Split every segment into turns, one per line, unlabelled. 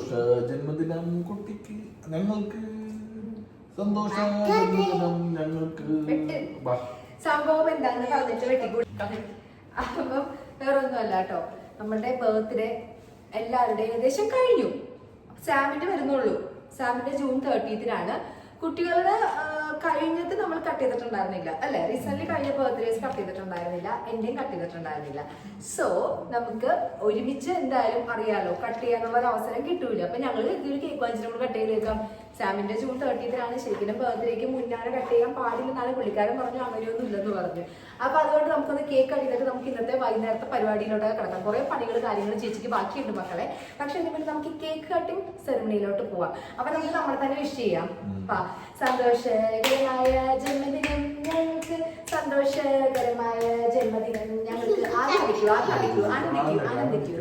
സന്തോഷ ജന്മദിനം കുട്ടിക്ക്, ഞങ്ങൾക്ക് സന്തോഷ ജന്മദിനം ഞങ്ങൾക്ക്.
സംഭവം എന്താന്ന് പറഞ്ഞിട്ട് വെട്ടിക്കൂട്ടാണ്. അപ്പം വേറൊന്നുമല്ല കേട്ടോ, നമ്മളുടെ ബർത്ത്ഡേ എല്ലാവരുടെയും ഏകദേശം കഴിഞ്ഞു. സാമിന്റെ വരുന്നുള്ളൂ. സാമിന്റെ ജൂൺ 30-ാണ്. കുട്ടികളുടെ കഴിഞ്ഞത് നമ്മൾ കട്ട് ചെയ്തിട്ടുണ്ടായിരുന്നില്ല അല്ലെ? റീസെന്റ് കഴിഞ്ഞ ബർത്ത്ഡേസ് കട്ട് ചെയ്തിട്ടുണ്ടായിരുന്നില്ല, എന്റെയും കട്ട് ചെയ്തിട്ടുണ്ടായിരുന്നില്ല. സോ നമുക്ക് ഒരുമിച്ച് എന്തായാലും അറിയാലോ കട്ട് ചെയ്യാനുള്ള ഒരു അവസരം കിട്ടൂല. അപ്പൊ ഞങ്ങൾ ഇതൊരു കേക്ക് വാങ്ങിച്ച് നമ്മൾ കട്ട് ചെയ്തേക്കാം. സാമിന്റെ ജൂൺ 30-ാണ്. ശരിക്കും ബർത്ത്ഡേക്ക് മുന്നാണ് കട്ട് ചെയ്യാൻ പാടില്ലെന്നാണ് പുള്ളിക്കാരൻ പറഞ്ഞു. അങ്ങനെയൊന്നും ഇല്ലെന്ന് പറഞ്ഞു. അപ്പൊ അതുകൊണ്ട് നമുക്കൊന്ന് കേക്ക് കട്ട് ചെയ്തിട്ട് നമുക്ക് ഇന്നത്തെ വൈകുന്നേരത്തെ പരിപാടിയിലോട്ട് കിടക്കാം. കുറെ പണികൾ കാര്യങ്ങൾ ചേച്ചിക്ക് ബാക്കിയുണ്ട് മക്കളെ. പക്ഷെ എന്തെങ്കിലും നമുക്ക് കേക്ക് കട്ടിങ് സെറമണിയിലോട്ട് പോവാം. അപ്പൊ നമുക്ക് നമ്മളെ തന്നെ വിഷ് ചെയ്യാം. സന്തോഷകരമായ ജന്മദിനം ഞങ്ങൾക്ക്, സന്തോഷകരമായ ജന്മദിനം ഞങ്ങൾക്ക്. ആനന്ദിക്കൂ ആനന്ദിക്കൂ ആനന്ദിക്കൂ ആനന്ദിക്കൂ.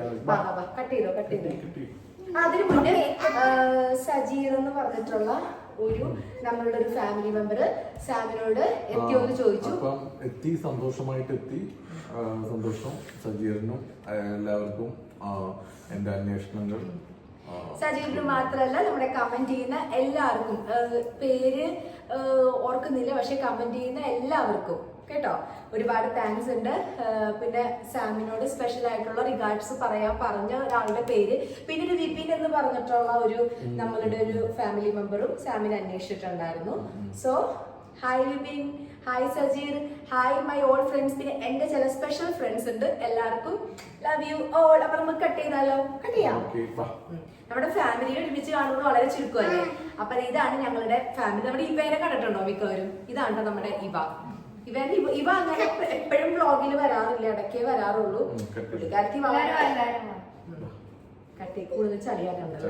കട്ട് ചെയ്തോ കട്ട് ചെയ്തോ. അതിനു മുന്നേ സജീർ എന്ന് പറഞ്ഞിട്ടുള്ള ഒരു നമ്മളുടെ ഒരു ഫാമിലി മെമ്പർ സാമിനോട് എത്തിയോന്ന് ചോദിച്ചു.
എത്തി, സന്തോഷമായിട്ട് എത്തി. സന്തോഷം സജീറിനും എല്ലാവർക്കും എന്റെ അന്വേഷണങ്ങൾ.
സജീവിന് മാത്രമല്ല നമ്മുടെ കമന്റ് ചെയ്യുന്ന എല്ലാവർക്കും, പേര് ഓർക്കുന്നില്ല പക്ഷെ കമന്റ് ചെയ്യുന്ന എല്ലാവർക്കും കേട്ടോ ഒരുപാട് താങ്ക്സ് ഉണ്ട്. പിന്നെ സാമിനോട് സ്പെഷ്യൽ ആയിട്ടുള്ള റിഗാർഡ്സ് പറഞ്ഞ ഒരാളുടെ പേര്, പിന്നെ ഒരു വിപിൻ എന്ന് പറഞ്ഞിട്ടുള്ള ഒരു നമ്മളുടെ ഒരു ഫാമിലി മെമ്പറും സാമിനെ അന്വേഷിച്ചിട്ടുണ്ടായിരുന്നു. So hi Vipin, hi Sajeer, hi my all friends. പിന്നെ എന്റെ ചില സ്പെഷ്യൽ ഫ്രണ്ട്സ് ഉണ്ട്. എല്ലാവർക്കും ലവ് യു ഓൾ. അപ്പൊ നമുക്ക് കട്ട് ചെയ്താലോ? കട്ട് ചെയ്യാം. നമ്മുടെ ഫാമിലിയിൽ ഒരുമിച്ച് കാണുന്നത് വളരെ ചുരുക്കമല്ലേ? അപ്പൊ ഇതാണ് ഞങ്ങളുടെ ഫാമിലി. നമ്മുടെ ഇവനെ കണ്ടിട്ടുണ്ടോ മിക്കവരും? ഇതാണ് നമ്മുടെ ഇവ അങ്ങനെ എപ്പോഴും വ്ളോഗിൽ വരാറില്ല, ഇടയ്ക്കേ വരാറുള്ളൂ. പുള്ളിക്കാർക്ക് കട്ടി കൂടുതൽ ചളിയാക്കണ്ടല്ലോ.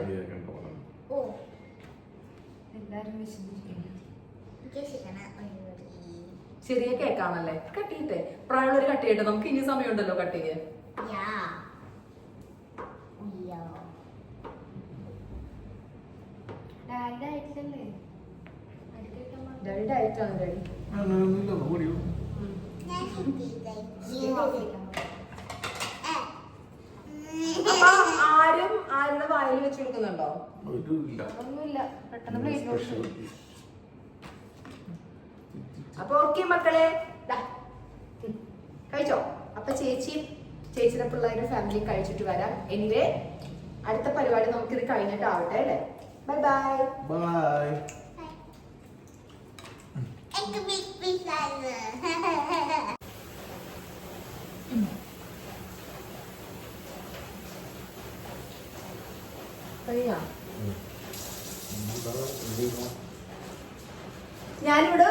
ചെറിയ കേക്കാണല്ലേ? കട്ടിയിട്ടെ പ്രായമുള്ളൊരു കട്ട് ചെയ്യട്ടെ. നമുക്ക് ഇനി സമയമുണ്ടല്ലോ കട്ട് ചെയ്യാൻ. ആരും ആരുടെ വായിൽ വെച്ച് കൊടുക്കുന്നുണ്ടോ? ഒന്നുമില്ല. പെട്ടെന്ന് അപ്പൊ ഓക്കെ മക്കളെ, കഴിച്ചോ? അപ്പൊ ചേച്ചിയുടെ പിള്ളേരുടെ ഫാമിലി കഴിച്ചിട്ട് വരാം. എനിവേ അടുത്ത പരിപാടി നമുക്കിത് കഴിഞ്ഞിട്ടാവട്ടെ അല്ലേ? Bye bye bye. ഞാനിവിടെ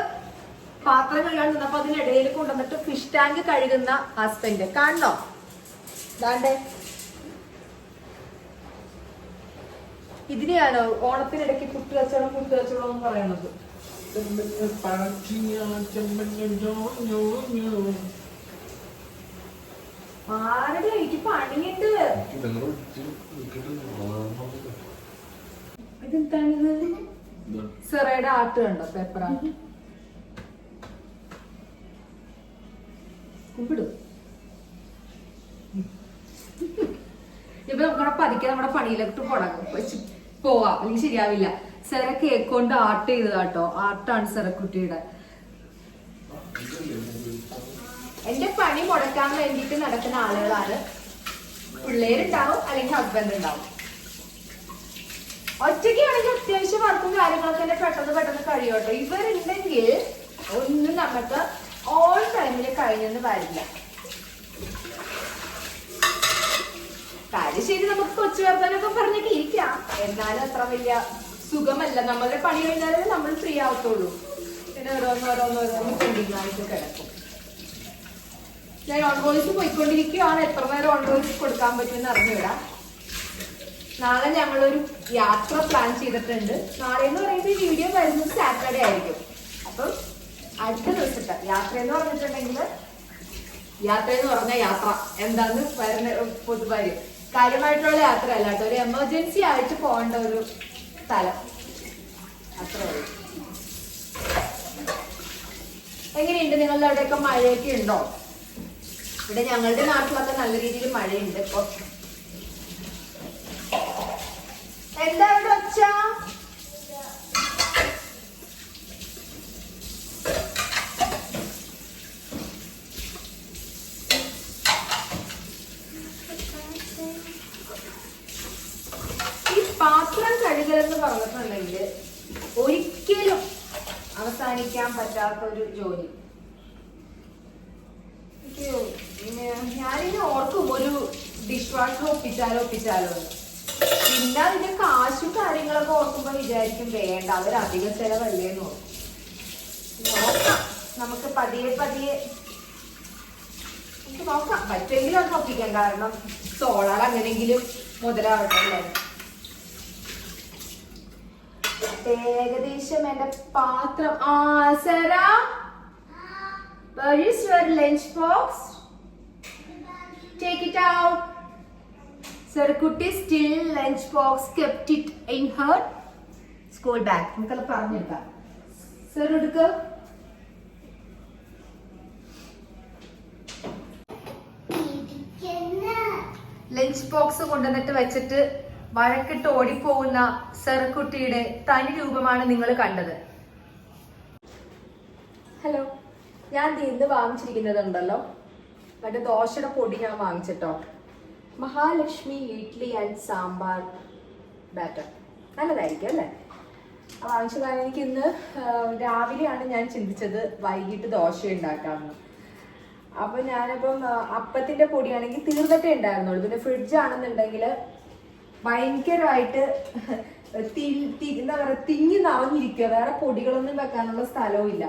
പാത്രം കഴുകാൻ നിന്നപ്പോ അതിനിടയിൽ കൊണ്ടുവന്നിട്ട് ഫിഷ് ടാങ്ക് കഴുകുന്ന ഹസ്ബൻഡ് കാണണോ? ദാണ്ടേ ഇതിനെയാണോ ഓണത്തിനിടയ്ക്ക് കുട്ടുകച്ചവടം എന്ന് പറയുന്നത്? ആരുടെ എനിക്ക് പണിയുണ്ട്. ഇതെന്താണിത്? സെറയുടെ ആർട്ട് കണ്ടോ? പേപ്പറാണ്. കുമ്പിടും. ഇപ്പൊ നമ്മുടെ പതുക്കെ നമ്മുടെ പണിയിലോട്ട് പോവാം, അല്ലെങ്കിൽ ശരിയാവില്ല. സെറ കേക്ക് കൊണ്ട് ആർട്ട് ചെയ്തതാട്ടോ. ആർട്ടാണ് സെറക്കുട്ടിയുടെ. എന്റെ പണി മുടക്കാൻ വേണ്ടിയിട്ട് നടക്കുന്ന ആളുകളാണ്. പിള്ളേരുണ്ടാവും അല്ലെങ്കിൽ ഹസ്ബൻഡ് ഉണ്ടാവും. ഒറ്റയ്ക്കാണെങ്കിൽ അത്യാവശ്യം വർക്കും കാര്യങ്ങളൊക്കെ തന്നെ പെട്ടെന്ന് കഴിയോട്ടോ. ഇവരുണ്ടെങ്കിൽ ഒന്നും നമുക്ക് ഓൾ ടൈമില് കഴിഞ്ഞെന്ന് വരില്ല. കാര്യം ശരി, നമുക്ക് കൊച്ചു വർത്താനൊക്കെ പറഞ്ഞൊക്കെ ഇരിക്കാം. എന്നാലും അത്ര വലിയ സുഖമല്ല. നമ്മളുടെ പണി കഴിഞ്ഞാലേ നമ്മൾ ഫ്രീ ആവത്തുള്ളൂ. പിന്നെ ഓരോന്നോരോന്ന് പെൻഡിങ്ങായിട്ട് കിടക്കും. ഞാൻ ഓൺ വോയിസ് പോയിക്കൊണ്ടിരിക്കുകയാണ്. എത്ര നേരം ഓൺ വോയിസ് കൊടുക്കാൻ പറ്റുമെന്ന് അറിഞ്ഞുവിടാം. നാളെ ഞങ്ങളൊരു യാത്ര പ്ലാൻ ചെയ്തിട്ടുണ്ട്. നാളെ എന്ന് പറയുമ്പോൾ ഈ വീഡിയോ വരുന്നത് സാറ്റർഡേ ആയിരിക്കും. അപ്പം അടുത്ത ദിവസത്തെ യാത്ര എന്ന് പറഞ്ഞിട്ടുണ്ടെങ്കിൽ, യാത്ര എന്ന് പറഞ്ഞാൽ യാത്ര എന്താന്ന് വരുന്ന പൊതുവാരി കാര്യമായിട്ടുള്ള യാത്ര അല്ല കേട്ടോ. ഒരു എമർജൻസി ആയിട്ട് പോകേണ്ട ഒരു സ്ഥലം അത്രേ ഉള്ളൂ. എങ്ങനെയുണ്ട് നിങ്ങളുടെ അവിടെയൊക്കെ? മഴയൊക്കെ ഉണ്ടോ? ഇവിടെ ഞങ്ങളുടെ നാട്ടിലൊക്കെ നല്ല രീതിയിൽ മഴയുണ്ട്. ഇപ്പൊ പാത്രം കഴുകലെന്ന് പറഞ്ഞിട്ടുണ്ടെങ്കിൽ ഒരിക്കലും അവസാനിക്കാൻ പറ്റാത്ത ഒരു ജോലി. ഞാനിങ്ങനെ ഓർക്കും ഒരു ഡിഷ് വാഷർ ഒപ്പിച്ചാലോ പിന്നെ അതിന്റെ കാശും കാര്യങ്ങളൊക്കെ ഓർക്കുമ്പോ വിചാരിക്കും വേണ്ട, അവരധിക ചെലവല്ലേന്ന് ഓർക്കും. നോക്കാം, നമുക്ക് പതിയെ നമുക്ക് നോക്കാം, പറ്റുമെങ്കിലും അത് ഒപ്പിക്കാം. കാരണം സോളാർ അങ്ങനെയെങ്കിലും മുതലാവട്ടെ അല്ലേ. ഏകദേശം എന്റെ പാത്രം where is your lunch box? Take it out. Sarkutti still lunch box kept it in her school bag. നമുക്കത് പറഞ്ഞെടുക്കാം. സർ എടുക്ക. ലഞ്ച് ബോക്സ് കൊണ്ടുവന്നിട്ട് വെച്ചിട്ട് വഴക്കിട്ട് ഓടിപ്പോകുന്ന സെറുക്കുട്ടിയുടെ തനി രൂപമാണ് നിങ്ങൾ കണ്ടത്. ഹലോ, ഞാൻ ഇന്ന് വാങ്ങിച്ചിരിക്കുന്നതുണ്ടല്ലോ മറ്റേ ദോശയുടെ പൊടി ഞാൻ വാങ്ങിച്ചിട്ടോ. മഹാലക്ഷ്മി ഇഡ്ലി ആൻഡ് സാമ്പാർ ബാറ്റർ നല്ലതായിരിക്കും അല്ലേ. വാങ്ങിച്ച കാരണം എനിക്ക് ഇന്ന് രാവിലെയാണ് ഞാൻ ചിന്തിച്ചത് വൈകിട്ട് ദോശ ഉണ്ടാക്കാമെന്ന്. അപ്പൊ ഞാനിപ്പം അപ്പത്തിന്റെ പൊടിയാണെങ്കിൽ തീർന്നിട്ടേ ഉണ്ടായിരുന്നുള്ളൂ. പിന്നെ ഫ്രിഡ്ജാണെന്നുണ്ടെങ്കിൽ ഭയങ്കരമായിട്ട് എന്താ പറയാ തിങ്ങി നിറഞ്ഞിരിക്കുക, വേറെ പൊടികളൊന്നും വെക്കാനുള്ള സ്ഥലവും ഇല്ല.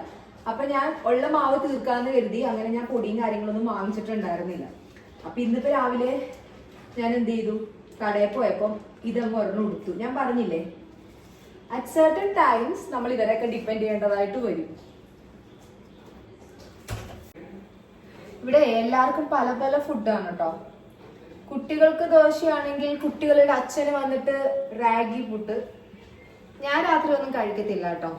അപ്പൊ ഞാൻ ഉള്ള മാവ് തീർക്കാന്ന് കരുതി അങ്ങനെ ഞാൻ പൊടിയും കാര്യങ്ങളൊന്നും വാങ്ങിച്ചിട്ടുണ്ടായിരുന്നില്ല. അപ്പൊ ഇന്നിപ്പോ രാവിലെ ഞാൻ എന്ത് ചെയ്തു, കടയിൽ പോയപ്പം ഇതങ്ങ് ഒരെണ്ണം എടുത്തു. ഞാൻ പറഞ്ഞില്ലേ അറ്റ് സർട്ടൻ ടൈംസ് നമ്മൾ ഇവരൊക്കെ ഡിപ്പെൻഡ് ചെയ്യേണ്ടതായിട്ട് വരും. ഇവിടെ എല്ലാവർക്കും പല പല ഫുഡാണ് കേട്ടോ. കുട്ടികൾക്ക് ദോശയാണെങ്കിൽ കുട്ടികളുടെ അച്ഛന് വന്നിട്ട് റാഗി പുട്ട്. ഞാൻ രാത്രി ഒന്നും കഴിക്കത്തില്ല കേട്ടോ.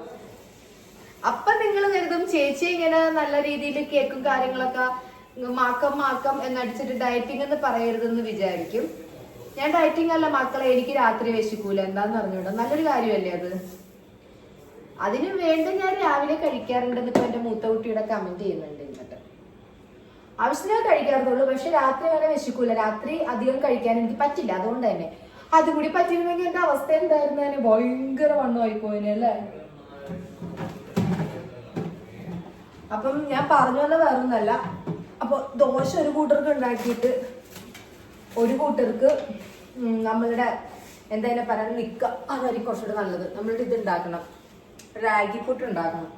അപ്പൊ നിങ്ങൾ കരുതും ചേച്ചി ഇങ്ങനെ നല്ല രീതിയിൽ കേക്കും കാര്യങ്ങളൊക്കെ മാക്കം എന്നടിച്ചിട്ട് ഡയറ്റിംഗ് എന്ന് പറയരുതെന്ന് വിചാരിക്കും. ഞാൻ ഡയറ്റിംഗ് അല്ല മക്കളെ, എനിക്ക് രാത്രി വിശക്കൂല. എന്താന്ന് അറിഞ്ഞൂടാ, നല്ലൊരു കാര്യമല്ലേ അത്. അതിനു വേണ്ടി ഞാൻ രാവിലെ കഴിക്കാറുണ്ടെന്ന് ഇപ്പൊ എന്റെ മൂത്ത കുട്ടിയുടെ കമന്റ് ചെയ്യുന്നുണ്ട്. എന്നിട്ട് ആവശ്യത്തിനേ കഴിക്കാറുള്ളൂ, പക്ഷെ രാത്രി അങ്ങനെ വിശക്കൂല. രാത്രി അധികം കഴിക്കാൻ എനിക്ക് പറ്റില്ല. അതുകൊണ്ട് തന്നെ അതുകൂടി പറ്റിയിരുന്നെങ്കിൽ എന്റെ അവസ്ഥ എന്തായിരുന്നു, തന്നെ ഭയങ്കര വണ്ണമായി പോയിനെ അല്ലേ. അപ്പം ഞാൻ പറഞ്ഞു വന്ന വേറൊന്നല്ല. അപ്പൊ ദോശ ഒരു കൂട്ടർക്ക് ഉണ്ടാക്കിയിട്ട് ഒരു കൂട്ടർക്ക് നമ്മളുടെ എന്തായാലും പറയാൻ നിക്ക, അതായിരിക്കും കുറച്ചുകൂടെ നല്ലത്. നമ്മളുടെ ഇത് ഉണ്ടാക്കണം, റാഗി പുട്ട് ഉണ്ടാക്കണം.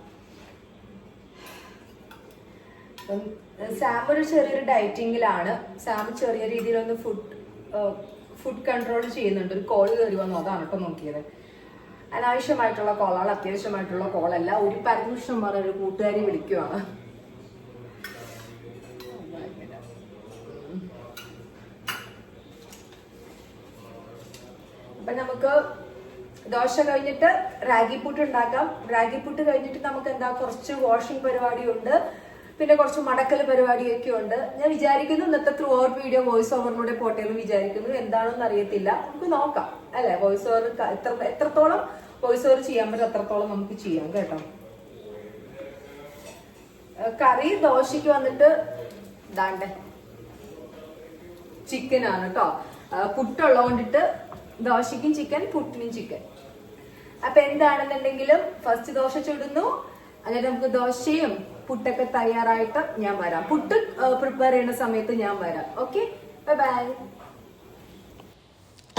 സാം ഒരു ചെറിയൊരു ഡയറ്റിങ്ങിലാണ്. സാം ചെറിയ രീതിയിലൊന്ന് ഫുഡ് കൺട്രോൾ ചെയ്യുന്നുണ്ട്. ഒരു കോൾ കയറി വന്നു, അതാണ് കേട്ടോ നോക്കിയത്. അനാവശ്യമായിട്ടുള്ള കോളാണ്, അത്യാവശ്യമായിട്ടുള്ള കോളല്ല. ഒരു പരദൂഷണം പറഞ്ഞ ഒരു കൂട്ടുകാരി വിളിക്കുവാണ്. അപ്പൊ നമുക്ക് ദോശ കഴിഞ്ഞിട്ട് റാഗി പുട്ട് ഉണ്ടാക്കാം. റാഗി പുട്ട് കഴിഞ്ഞിട്ട് നമുക്ക് എന്താ കുറച്ച് വാഷിംഗ് പരിപാടിയുണ്ട്, പിന്നെ കുറച്ച് മടക്കൽ പരിപാടിയൊക്കെ ഉണ്ട്. ഞാൻ വിചാരിക്കുന്നു ഇന്നത്തെ ത്രൂ ഔട്ട് വീഡിയോ വോയിസ് ഓവറിലൂടെ പോട്ടെ എന്ന് വിചാരിക്കുന്നു. എന്താണെന്ന് അറിയത്തില്ല, നമുക്ക് നോക്കാം അല്ലെ. വോയിസ് ഓവർ എത്രത്തോളം വോയിസ് ഓവർ ചെയ്യാൻ പറ്റും അത്രത്തോളം നമുക്ക് ചെയ്യാം കേട്ടോ. കറി ദോശയ്ക്ക് വന്നിട്ട് ഇതാണ്ട് ചിക്കൻ ആണ് കേട്ടോ. പുട്ടുള്ളതുകൊണ്ടിട്ട് ദോശയ്ക്കും ചിക്കൻ, പുട്ടിനും ചിക്കൻ. അപ്പൊ എന്താണെന്നുണ്ടെങ്കിലും ഫസ്റ്റ് ദോശ ചുടുന്നു, അങ്ങനെ നമുക്ക് ദോശയും പുട്ടൊക്കെ തയ്യാറായിട്ട് ഞാൻ വരാം. പുട്ട് പ്രിപ്പയർ ചെയ്യുന്ന സമയത്ത് ഞാൻ വരാം. Okay, bye bye.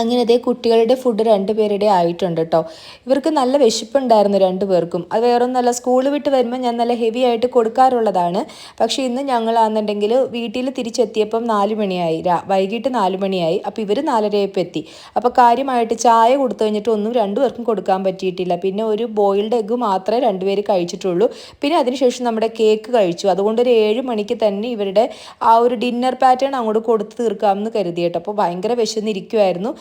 അങ്ങനെ അതേ കുട്ടികളുടെ ഫുഡ് രണ്ടുപേരുടെ ആയിട്ടുണ്ട് കേട്ടോ. ഇവർക്ക് നല്ല വിശപ്പുണ്ടായിരുന്നു രണ്ടുപേർക്കും. അത് വേറൊന്നല്ല, സ്കൂൾ വിട്ട് വരുമ്പോൾ ഞാൻ നല്ല ഹെവി ആയിട്ട് കൊടുക്കാറുള്ളതാണ്. പക്ഷേ ഇന്ന് ഞങ്ങളാണെന്നുണ്ടെങ്കിൽ വീട്ടിൽ തിരിച്ചെത്തിയപ്പം 4 മണിയായി, വൈകിട്ട് 4 മണിയായി. അപ്പോൾ ഇവർ 4:30 എത്തി. അപ്പോൾ കാര്യമായിട്ട് ചായ കൊടുത്തു കഴിഞ്ഞിട്ട് ഒന്നും രണ്ടുപേർക്കും കൊടുക്കാൻ പറ്റിയിട്ടില്ല. പിന്നെ ഒരു ബോയിൽഡ് എഗ്ഗ് മാത്രമേ രണ്ടുപേര് കഴിച്ചിട്ടുള്ളൂ. പിന്നെ അതിനുശേഷം നമ്മുടെ കേക്ക് കഴിച്ചു. അതുകൊണ്ട് ഒരു 7 മണിക്ക് തന്നെ ഇവരുടെ ആ ഒരു ഡിന്നർ പാറ്റേൺ അങ്ങോട്ട് കൊടുത്ത് തീർക്കാമെന്ന് കരുതി കേട്ടോ. അപ്പോൾ ഭയങ്കര വിശന്നിരിക്കുമായിരുന്നു.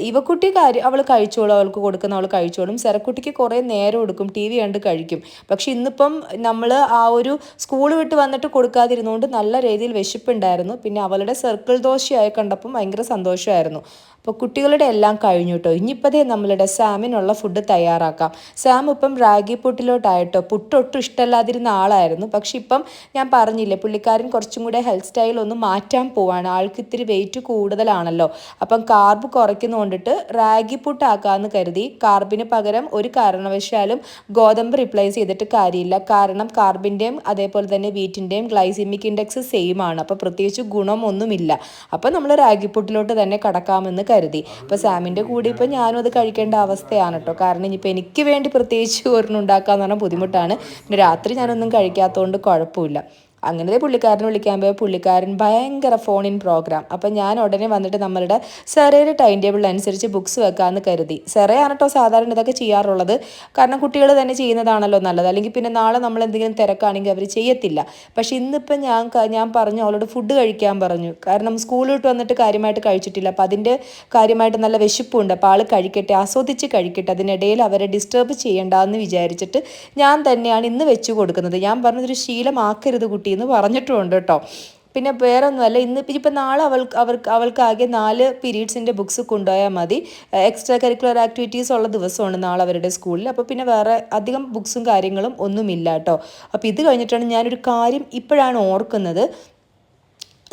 ഇവക്കുട്ടി അവൾ കഴിച്ചോളും, അവൾക്ക് കൊടുക്കുന്ന അവൾ കഴിച്ചോളും. സെറക്കുട്ടിക്ക് കുറേ നേരം എടുക്കും, TV കണ്ട് കഴിക്കും. പക്ഷെ ഇന്നിപ്പം നമ്മൾ ആ ഒരു സ്കൂൾ വിട്ട് വന്നിട്ട് കൊടുക്കാതിരുന്നുകൊണ്ട് നല്ല രീതിയിൽ വിശപ്പുണ്ടായിരുന്നു. പിന്നെ അവളുടെ സർക്കിൾ ദോശയായി കണ്ടപ്പം ഭയങ്കര സന്തോഷമായിരുന്നു. അപ്പോൾ കുട്ടികളുടെ എല്ലാം കഴിഞ്ഞു കേട്ടോ. ഇനിയിപ്പതേ നമ്മളുടെ സാമിനുള്ള ഫുഡ് തയ്യാറാക്കാം. സാം ഇപ്പം റാഗി പുട്ടിലോട്ടായിട്ടോ. പുട്ടൊട്ടും ഇഷ്ടമല്ലാതിരുന്ന ആളായിരുന്നു. പക്ഷെ ഇപ്പം ഞാൻ പറഞ്ഞില്ലേ, പുള്ളിക്കാരൻ കുറച്ചും കൂടെ ഹെൽത്ത് സ്റ്റൈൽ ഒന്ന് മാറ്റാൻ പോവാണ്. ആൾക്ക് ഇത്തിരി വെയിറ്റ് കൂടുതലാണല്ലോ. അപ്പം കാർബ് കുറയ്ക്കുന്നതുകൊണ്ടിട്ട് റാഗി പുട്ടാക്കാമെന്ന് കരുതി. കാർബിന് പകരം ഒരു കാരണവശാലും ഗോതമ്പ് റിപ്ലേസ് ചെയ്തിട്ട് കാര്യമില്ല. കാരണം കാർബിൻ്റെയും അതേപോലെ തന്നെ വീറ്റിൻ്റെയും ഗ്ലൈസിമിക് ഇൻഡെക്സ് സെയിം ആണ്. അപ്പോൾ പ്രത്യേകിച്ച് ഗുണമൊന്നുമില്ല. അപ്പോൾ നമ്മൾ റാഗിപ്പുട്ടിലോട്ട് തന്നെ കടക്കാമെന്ന് കരുതി. ഇപ്പോൾ സാമിൻ്റെ കൂടെ ഇപ്പോൾ ഞാനും അത് കഴിക്കേണ്ട അവസ്ഥയാണ് കേട്ടോ. കാരണം ഇനിയിപ്പോൾ എനിക്ക് വേണ്ടി പ്രത്യേകിച്ച് ഒരെണ്ണം ഉണ്ടാക്കാമെന്ന് പറഞ്ഞാൽ ബുദ്ധിമുട്ടാണ്. പിന്നെ രാത്രി ഞാനൊന്നും കഴിക്കാത്തതുകൊണ്ട് കുഴപ്പമില്ല. അങ്ങനെ പുള്ളിക്കാരനെ വിളിക്കാൻ പോയ പുള്ളിക്കാരൻ ഭയങ്കര ഫോൺ ഇൻ പ്രോഗ്രാം. അപ്പം ഞാൻ ഉടനെ വന്നിട്ട് നമ്മളുടെ സെറയുടെ ടൈം ടേബിൾ അനുസരിച്ച് ബുക്സ് വെക്കാമെന്ന് കരുതി. സെറയാണ് കേട്ടോ സാധാരണ ഇതൊക്കെ ചെയ്യാറുള്ളത്. കാരണം കുട്ടികൾ തന്നെ ചെയ്യുന്നതാണല്ലോ നല്ലത്. അല്ലെങ്കിൽ പിന്നെ നാളെ നമ്മൾ എന്തെങ്കിലും തിരക്കാണെങ്കിൽ അവർ ചെയ്യത്തില്ല. പക്ഷെ ഇന്നിപ്പം ഞാൻ പറഞ്ഞു അവളോട് ഫുഡ് കഴിക്കാൻ പറഞ്ഞു. കാരണം സ്കൂളിൽ വിട്ട് വന്നിട്ട് കാര്യമായിട്ട് കഴിച്ചിട്ടില്ല. അപ്പം അതിൻ്റെ കാര്യമായിട്ട് നല്ല വിശപ്പുണ്ട്. അപ്പോൾ ആൾ കഴിക്കട്ടെ, ആസ്വദിച്ച് കഴിക്കട്ടെ, അതിനിടയിൽ അവരെ ഡിസ്റ്റർബ് ചെയ്യേണ്ടെന്ന് വിചാരിച്ചിട്ട് ഞാൻ തന്നെയാണ് ഇന്ന് വെച്ച് കൊടുക്കുന്നത്. ഞാൻ പറഞ്ഞതൊരു ശീലമാക്കരുത് കുട്ടി എന്ന് പറഞ്ഞിട്ടുമുണ്ട് കേട്ടോ. പിന്നെ വേറെ ഒന്നുമല്ല, ഇപ്പം നാളെ അവൾക്കാകെ 4 പീരീഡ്സിൻ്റെ ബുക്സ് കൊണ്ടുപോയാൽ മതി. എക്സ്ട്രാ കരിക്കുലർ ആക്ടിവിറ്റീസ് ഉള്ള ദിവസമാണ് നാളെ അവരുടെ സ്കൂളിൽ. അപ്പോൾ പിന്നെ വേറെ അധികം ബുക്സും കാര്യങ്ങളും ഒന്നുമില്ല കേട്ടോ. അപ്പോൾ ഇത് കഴിഞ്ഞിട്ടാണ് ഞാനൊരു കാര്യം ഇപ്പോഴാണ് ഓർക്കുന്നത്.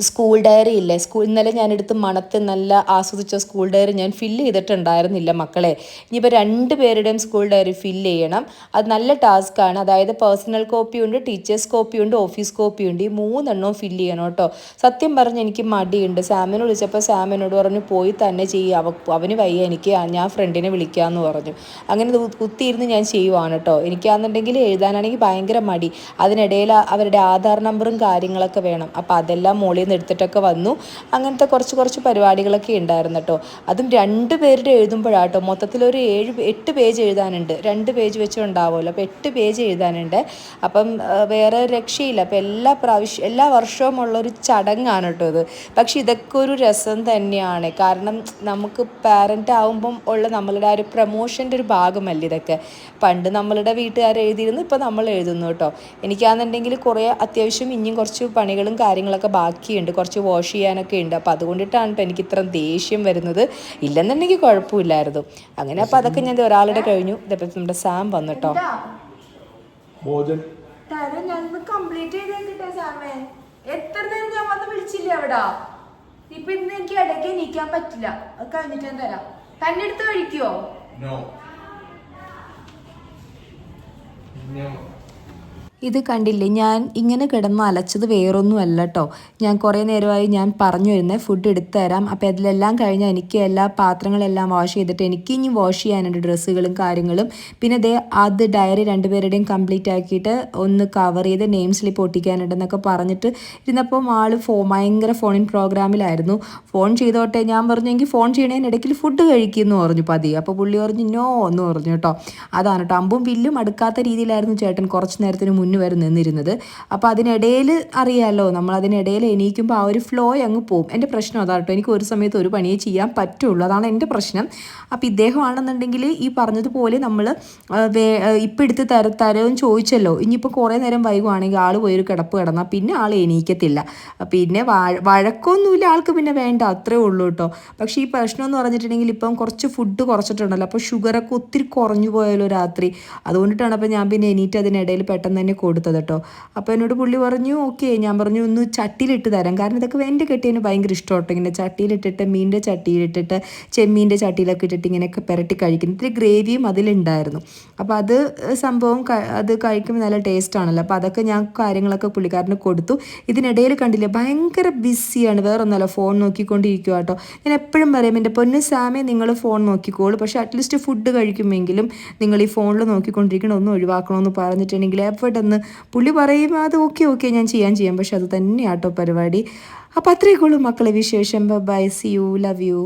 സ്കൂൾ ഡയറി ഇല്ലേ, ഇന്നലെ ഞാനെടുത്ത് മണത്ത് നല്ല ആസ്വദിച്ച സ്കൂൾ ഡയറി ഞാൻ ഫില്ല് ചെയ്തിട്ടുണ്ടായിരുന്നില്ല മക്കളെ. ഇനിയിപ്പോൾ 2 പേരുടെയും സ്കൂൾ ഡയറി ഫില്ല് ചെയ്യണം. അത് നല്ല ടാസ്ക്കാണ്. അതായത് പേഴ്സണൽ കോപ്പിയുണ്ട്, ടീച്ചേഴ്സ് കോപ്പിയുണ്ട്, ഓഫീസ് കോപ്പിയുണ്ട്. ഈ 3 എണ്ണവും ഫില്ല് ചെയ്യണം കേട്ടോ. സത്യം പറഞ്ഞ് എനിക്ക് മടിയുണ്ട്. സാമിനെ വിളിച്ചപ്പോൾ സാമിനോട് പറഞ്ഞു പോയി തന്നെ ചെയ്യുക, അവന് വയ്യ, എനിക്ക് ഞാൻ ഫ്രണ്ടിനെ വിളിക്കാമെന്ന് പറഞ്ഞു. അങ്ങനെ കുത്തിയിരുന്ന് ഞാൻ ചെയ്യുവാണ് കേട്ടോ. എനിക്കാണെന്നുണ്ടെങ്കിൽ എഴുതാനാണെങ്കിൽ ഭയങ്കര മടി. അതിനിടയിൽ അവരുടെ ആധാർ നമ്പറും കാര്യങ്ങളൊക്കെ വേണം. അപ്പോൾ അതെല്ലാം മോളിൽ എടുത്തിട്ടൊക്കെ വന്നു. അങ്ങനത്തെ കുറച്ച് പരിപാടികളൊക്കെ ഉണ്ടായിരുന്നു കേട്ടോ. അതും 2 പേരുടെ എഴുതുമ്പോഴാട്ടോ. മൊത്തത്തിലൊരു 8 പേജ് എഴുതാനുണ്ട്. 2 പേജ് വെച്ച് ഉണ്ടാവുമല്ലോ. അപ്പോൾ 8 പേജ് എഴുതാനുണ്ട്. അപ്പം വേറെ രക്ഷയില്ല. അപ്പം എല്ലാ വർഷവും ഉള്ളൊരു ചടങ്ങാണ് കേട്ടോ ഇത്. പക്ഷെ ഇതൊക്കെ ഒരു രസം തന്നെയാണ്. കാരണം നമുക്ക് പാരൻ്റ് ആവുമ്പം ഉള്ള നമ്മളുടെ ആ ഒരു പ്രമോഷൻ്റെ ഒരു ഭാഗമല്ല ഇതൊക്കെ. പണ്ട് നമ്മളുടെ വീട്ടുകാർ എഴുതിയിരുന്നു, ഇപ്പോൾ നമ്മൾ എഴുതുന്നു കേട്ടോ. എനിക്കാണെന്നുണ്ടെങ്കിൽ കുറേ അത്യാവശ്യം ഇനിയും കുറച്ച് പണികളും കാര്യങ്ങളൊക്കെ ബാക്കിയുണ്ട്. കുറച്ച് വാഷ് ചെയ്യാനൊക്കെ ഉണ്ട്. അപ്പോൾ അതുകൊണ്ടിട്ടാണ് കേട്ടോ എനിക്ക് ഇത്ര ദേഷ്യം വരുന്നത്. ഇല്ലെന്നുണ്ടെങ്കിൽ കുഴപ്പമില്ലായിരുന്നു. അങ്ങനെ അപ്പോൾ അതൊക്കെ ഞാൻ ഒരാളുടെ കഴിഞ്ഞു. ഇതപ്പോൾ നമ്മുടെ സാം വന്നു കേട്ടോ.
കംപ്ലീറ്റ് ചെയ്തേക്കിട്ടെ സാമേ. എത്ര നേരം ഞാൻ വന്ന് വിളിച്ചില്ലേ അവിടെ. ഇപ്പൊ ഇന്ന് എനിക്ക് ഇടയ്ക്ക് നീക്കാൻ പറ്റില്ല. അത് കഴിഞ്ഞിട്ട് ഞാൻ തരാം. തന്നെ എടുത്ത് കഴിക്കുവോ?
ഇത് കണ്ടില്ലേ, ഞാൻ ഇങ്ങനെ കിടന്ന് അലച്ചത് വേറൊന്നുമല്ല കേട്ടോ. ഞാൻ കുറേ നേരമായി ഞാൻ പറഞ്ഞു വരുന്നത് ഫുഡ് എടുത്തു തരാം. അപ്പോൾ അതിലെല്ലാം കഴിഞ്ഞാൽ എനിക്ക് എല്ലാ പാത്രങ്ങളെല്ലാം വാഷ് ചെയ്തിട്ട് എനിക്ക് ഇനി വാഷ് ചെയ്യാനുണ്ട് ഡ്രസ്സുകളും കാര്യങ്ങളും. പിന്നെ അത് ഡയറി 2 പേരുടെയും കംപ്ലീറ്റ് ആക്കിയിട്ട് ഒന്ന് കവർ ചെയ്ത് നെയിം സ്ലിപ്പ് ഒട്ടിക്കാനുണ്ടെന്നൊക്കെ പറഞ്ഞിട്ട് ഇരുന്നപ്പോൾ ആൾ ഭയങ്കര ഫോണിൻ പ്രോഗ്രാമിലായിരുന്നു. ഫോൺ ചെയ്തോട്ടെ, ഞാൻ പറഞ്ഞു എങ്കിൽ ഫോൺ ചെയ്യണതിനിടയ്ക്ക് ഫുഡ് കഴിക്കുമെന്ന് പറഞ്ഞു പതി. അപ്പോൾ പുള്ളി പറഞ്ഞു നോ എന്ന് പറഞ്ഞു കേട്ടോ. അതാണ് കേട്ടോ, അമ്പും വില്ലും അടുക്കാത്ത രീതിയിലായിരുന്നു ചേട്ടൻ കുറച്ച് നേരത്തിന് മുന്നേ വരെ നിന്നിരുന്നത്. അപ്പോൾ അതിനിടയിൽ അറിയാമല്ലോ, നമ്മൾ അതിനിടയിൽ എണീക്കുമ്പോൾ ആ ഒരു ഫ്ലോ അങ്ങ് പോകും. എൻ്റെ പ്രശ്നം അതാണ് കേട്ടോ. എനിക്ക് ഒരു സമയത്ത് ഒരു പണിയെ ചെയ്യാൻ പറ്റുള്ളൂ, അതാണ് എൻ്റെ പ്രശ്നം. അപ്പോൾ ഇദ്ദേഹമാണെന്നുണ്ടെങ്കിൽ ഈ പറഞ്ഞതുപോലെ നമ്മൾ ഇപ്പം എടുത്ത് തരവും ചോദിച്ചല്ലോ, ഇനിയിപ്പോൾ കുറേ നേരം വൈകുവാണെങ്കിൽ ആൾ പോയൊരു കിടപ്പ് കിടന്നാൽ പിന്നെ ആൾ എണീക്കത്തില്ല. പിന്നെ വഴക്കൊന്നുമില്ല ആൾക്ക്, പിന്നെ വേണ്ട, അത്രേ ഉള്ളൂ കേട്ടോ. പക്ഷേ ഈ പ്രശ്നം എന്ന് പറഞ്ഞിട്ടുണ്ടെങ്കിൽ ഇപ്പം കുറച്ച് ഫുഡ് കുറച്ചിട്ടുണ്ടല്ലോ, അപ്പോൾ ഷുഗറൊക്കെ ഒത്തിരി കുറഞ്ഞു പോയല്ലോ രാത്രി. അതുകൊണ്ടിട്ടാണ് അപ്പോൾ ഞാൻ പിന്നെ എണീറ്റ് അതിനിടയിൽ പെട്ടെന്ന് തന്നെ കൊടുത്തത് കേട്ടോ. അപ്പോൾ എന്നോട് പുള്ളി പറഞ്ഞു ഓക്കെ. ഞാൻ പറഞ്ഞു ഒന്ന് ചട്ടിയിലിട്ട് തരാം, കാരണം ഇതൊക്കെ എൻ്റെ കെട്ടിയതിന് ഭയങ്കര ഇഷ്ടം കേട്ടോ. ഇങ്ങനെ ചട്ടിയിലിട്ടിട്ട് മീനിൻ്റെ ചട്ടിയിലിട്ടിട്ട് ചെമ്മീൻ്റെ ചട്ടിയിലൊക്കെ ഇട്ടിട്ട് ഇങ്ങനെയൊക്കെ പുരട്ടി കഴിക്കുന്നു. ഇത്തിരി ഗ്രേവിയും അതിലുണ്ടായിരുന്നു. അപ്പോൾ അത് സംഭവം അത് കഴിക്കുമ്പോൾ നല്ല ടേസ്റ്റാണല്ലോ. അപ്പോൾ അതൊക്കെ ഞാൻ കാര്യങ്ങളൊക്കെ പുള്ളിക്കാരന് കൊടുത്തു. ഇതിനിടയിൽ കണ്ടില്ലേ ഭയങ്കര ബിസിയാണ്, വേറൊന്നുമല്ല ഫോൺ നോക്കിക്കൊണ്ടിരിക്കുക കേട്ടോ. ഞാൻ എപ്പോഴും പറയും എൻ്റെ പൊന്നു സാമേ നിങ്ങൾ ഫോൺ നോക്കിക്കോളൂ, പക്ഷേ അറ്റ്ലീസ്റ്റ് ഫുഡ് കഴിക്കുമെങ്കിലും നിങ്ങൾ ഈ ഫോണിൽ നോക്കിക്കൊണ്ടിരിക്കണം, ഒന്നും ഒഴിവാക്കണമെന്ന് പറഞ്ഞിട്ടുണ്ടെങ്കിൽ എവിടെ നിന്ന് പുള്ളി പറയും അത് ഓക്കെ ഞാൻ ചെയ്യാം. പക്ഷെ അത് തന്നെയാട്ടോ പരിപാടി. അപ്പോൾ അത്രയൊക്കെ ഉള്ളൂ മക്കളെ വിശേഷം. Bye, see you, love U.